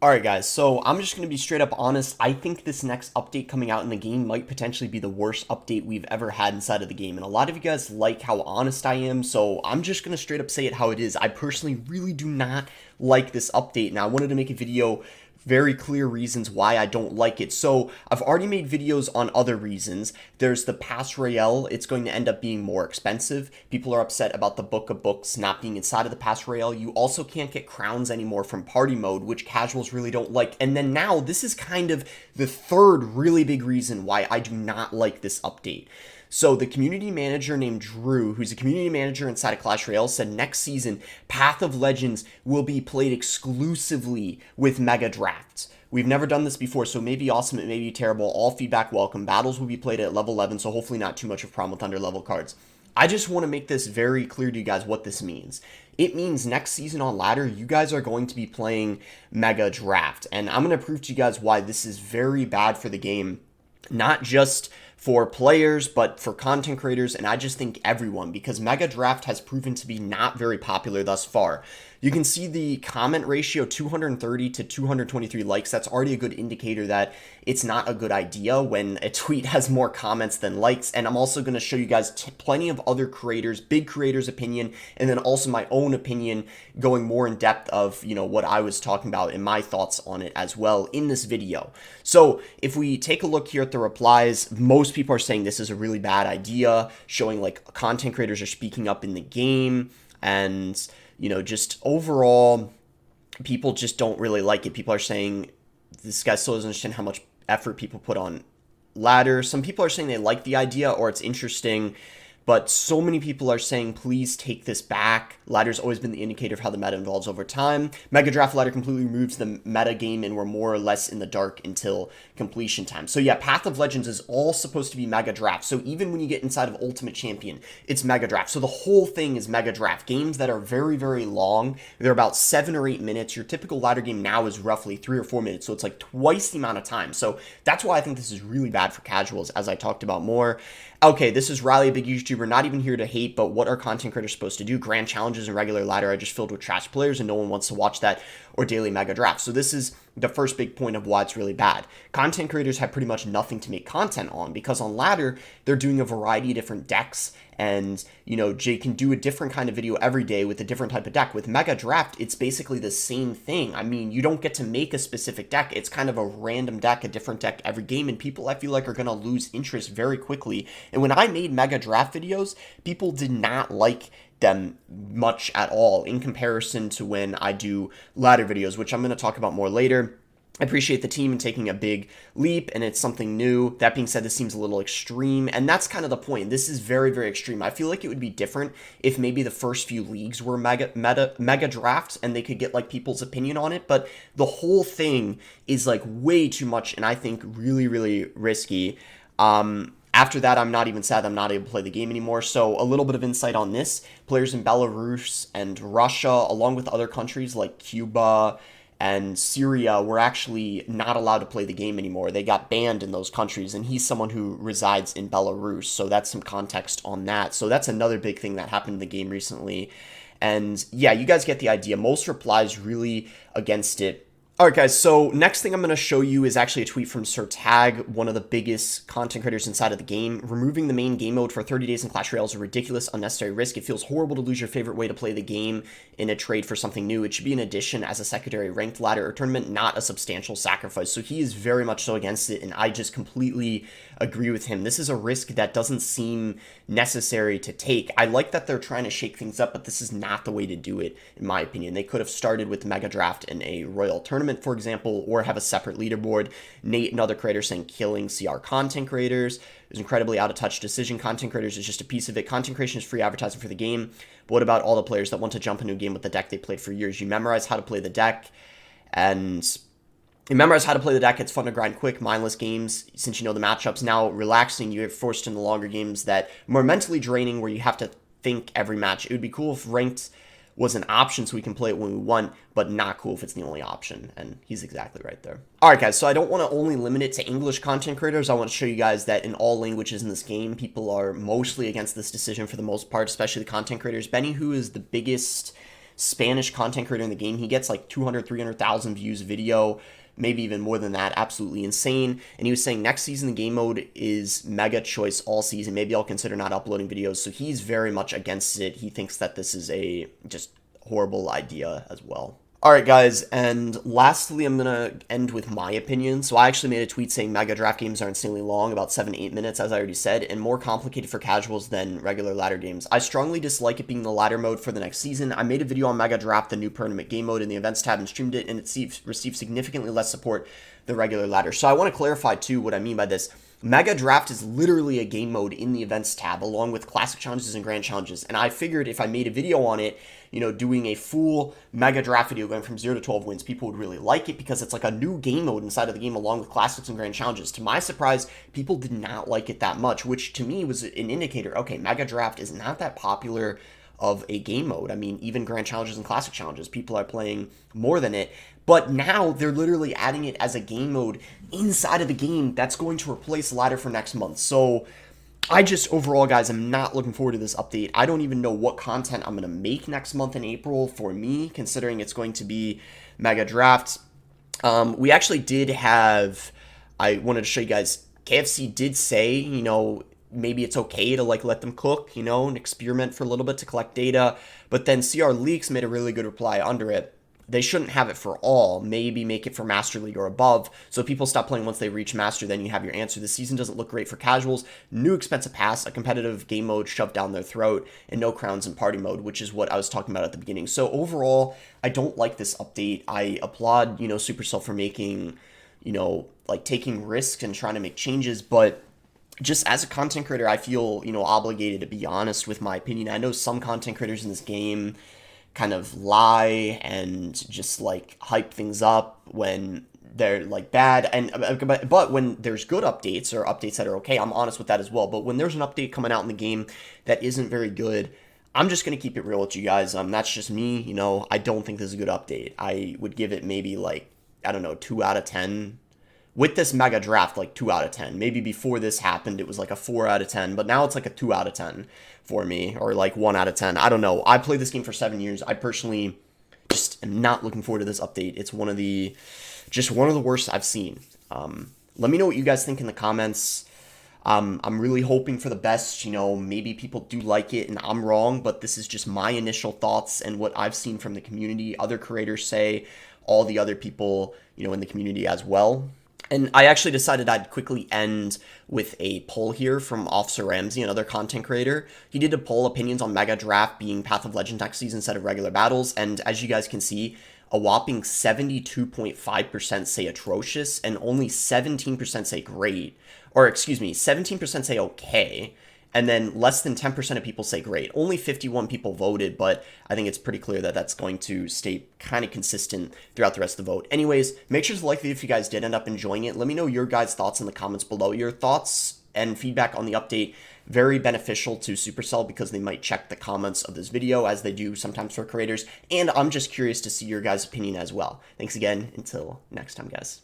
Alright guys, so I'm just going to be straight up honest. I think this next update coming out in the game might potentially be the worst update we've ever had inside of the game. And a lot of you guys like how honest I am, so I'm just going to straight up say it how it is. I personally really do not like this update, and I wanted to make a video very clear reasons why I don't like it. So I've already made videos on other reasons. There's the pass Royale. It's going to end up being more expensive. People are upset about the book of books not being inside of the pass Royale. You also can't get crowns anymore from party mode, which casuals really don't like. And then now this is kind of the third really big reason why I do not like this update. So the community manager named Drew, who's a community manager inside of Clash Royale, said next season, Path of Legends will be played exclusively with mega drafts. We've never done this before, so it may be awesome, it may be terrible. All feedback welcome. Battles will be played at level 11, so hopefully not too much of a problem with under level cards. I just want to make this very clear to you guys what this means. It means next season on Ladder, you guys are going to be playing Mega Draft. And I'm going to prove to you guys why this is very bad for the game. Not just for players, but for content creators, and I just think everyone, because Mega Draft has proven to be not very popular thus far. You can see the comment ratio, 230 to 223 likes. That's already a good indicator that it's not a good idea when a tweet has more comments than likes. And I'm also going to show you guys plenty of other creators, big creators' opinion, and then also my own opinion, going more in depth of, what I was talking about and my thoughts on it as well in this video. So if we take a look here at the replies, most people are saying this is a really bad idea, showing like content creators are speaking up in the game, and just overall, people just don't really like it. People are saying this guy still doesn't understand how much effort people put on Ladder. Some people are saying they like the idea or it's interesting, but so many people are saying, please take this back. Ladder's always been the indicator of how the meta evolves over time. Mega Draft Ladder completely removes the meta game, and we're more or less in the dark until completion time. So yeah, Path of Legends is all supposed to be Mega Draft. So even when you get inside of Ultimate Champion, it's Mega Draft. So the whole thing is Mega Draft. Games that are very, very long, they're about 7 or 8 minutes. Your typical Ladder game now is roughly 3 or 4 minutes. So it's like twice the amount of time. So that's why I think this is really bad for casuals, as I talked about more. Okay, this is Riley, a big YouTuber, not even here to hate, but what are content creators supposed to do? Grand challenges and regular ladder are just filled with trash players and no one wants to watch that, or daily mega drafts. So this is the first big point of why it's really bad. Content creators have pretty much nothing to make content on, because on Ladder, they're doing a variety of different decks, and, Jay can do a different kind of video every day with a different type of deck. With Mega Draft, it's basically the same thing. I mean, you don't get to make a specific deck. It's kind of a random deck, a different deck every game, and people, I feel like, are going to lose interest very quickly. And when I made Mega Draft videos, people did not like them much at all in comparison to when I do ladder videos, which I'm going to talk about more later. I appreciate the team taking a big leap, and it's something new. That being said, this seems a little extreme, and that's kind of the point. This is very, very extreme. I feel like it would be different if maybe the first few leagues were mega drafts, and they could get like people's opinion on it, but the whole thing is like way too much, and I think really, really risky. After that, I'm not even sad I'm not able to play the game anymore. So a little bit of insight on this. Players in Belarus and Russia, along with other countries like Cuba and Syria, were actually not allowed to play the game anymore. They got banned in those countries, and he's someone who resides in Belarus, so that's some context on that. So that's another big thing that happened in the game recently. And yeah, you guys get the idea. Most replies really against it. Alright guys, so next thing I'm going to show you is actually a tweet from Sir Tag, one of the biggest content creators inside of the game. Removing the main game mode for 30 days in Clash Royale is a ridiculous, unnecessary risk. It feels horrible to lose your favorite way to play the game in a trade for something new. It should be an addition as a secondary ranked ladder or tournament, not a substantial sacrifice. So he is very much so against it, and I just completely agree with him. This is a risk that doesn't seem necessary to take. I like that they're trying to shake things up, but this is not the way to do it, in my opinion. They could have started with Mega Draft in a Royal tournament, for example, or have a separate leaderboard. Nate and other creators saying killing CR content creators is incredibly out of touch decision. Content creators is just a piece of it. Content creation is free advertising for the game. But what about all the players that want to jump into a game with the deck they played for years? You memorize how to play the deck, and it's fun to grind quick, mindless games, since you know the matchups. Now, relaxing, you get forced into longer games that are more mentally draining, where you have to think every match. It would be cool if ranked was an option so we can play it when we want, but not cool if it's the only option, and he's exactly right there. Alright guys, so I don't want to only limit it to English content creators. I want to show you guys that in all languages in this game, people are mostly against this decision for the most part, especially the content creators. Benny, who is the biggest Spanish content creator in the game. He gets like 200, 300,000 views a video, maybe even more than that. Absolutely insane. And he was saying next season the game mode is mega choice all season. Maybe I'll consider not uploading videos. So he's very much against it. He thinks that this is a just horrible idea as well. Alright guys, and lastly I'm going to end with my opinion. So I actually made a tweet saying mega draft games are insanely long, about 7-8 minutes as I already said, and more complicated for casuals than regular ladder games. I strongly dislike it being the ladder mode for the next season. I made a video on mega draft, the new permanent game mode, in the events tab and streamed it, and it received significantly less support than regular ladder. So I want to clarify too what I mean by this. Mega Draft is literally a game mode in the events tab along with classic challenges and grand challenges, and I figured if I made a video on it, you know, doing a full Mega Draft video going from 0 to 12 wins, people would really like it because it's like a new game mode inside of the game along with classics and grand challenges. To my surprise, people did not like it that much, which to me was an indicator, okay, Mega Draft is not that popular of a game mode. I mean, even grand challenges and classic challenges, people are playing more than it. But now they're literally adding it as a game mode inside of the game that's going to replace ladder for next month. So I just, overall, guys, I'm not looking forward to this update. I don't even know what content I'm going to make next month in April for me, considering it's going to be Mega Draft. We actually did have, I wanted to show you guys, KFC did say, you know, maybe it's okay to like let them cook, you know, and experiment for a little bit to collect data. But then CR Leaks made a really good reply under it. They shouldn't have it for all, maybe make it for Master League or above, so people stop playing once they reach Master, then you have your answer. The season doesn't look great for casuals, new expensive pass, a competitive game mode shoved down their throat, and no crowns in party mode, which is what I was talking about at the beginning. So overall, I don't like this update. I applaud, you know, Supercell for making, you know, like taking risks and trying to make changes, but just as a content creator, I feel, you know, obligated to be honest with my opinion. I know some content creators in this game kind of lie and just like hype things up when they're like bad, and but when there's good updates or updates that are okay, I'm honest with that as well. But when there's an update coming out in the game that isn't very good, I'm just gonna keep it real with you guys. That's just me, you know. I don't think this is a good update. I would give it maybe like, I don't know, 2 out of 10. With this Mega Draft, like 2 out of 10. Maybe before this happened, it was like a 4 out of 10, but now it's like a 2 out of 10 for me, or like 1 out of 10. I don't know. I played this game for 7 years. I personally just am not looking forward to this update. It's one of the worst I've seen. Let me know what you guys think in the comments. I'm really hoping for the best. You know, maybe people do like it and I'm wrong, but this is just my initial thoughts and what I've seen from the community. Other creators say, all the other people, you know, in the community as well. And I actually decided I'd quickly end with a poll here from Officer Ramsey, another content creator. He did a poll, opinions on Mega Draft being Path of Legend next season instead of regular battles. And as you guys can see, a whopping 72.5% say atrocious and only 17% say great. Or excuse me, 17% say okay. And then less than 10% of people say great. Only 51 people voted, but I think it's pretty clear that that's going to stay kind of consistent throughout the rest of the vote. Anyways, make sure to like the video if you guys did end up enjoying it. Let me know your guys' thoughts in the comments below. Your thoughts and feedback on the update, very beneficial to Supercell because they might check the comments of this video as they do sometimes for creators. And I'm just curious to see your guys' opinion as well. Thanks again. Until next time, guys.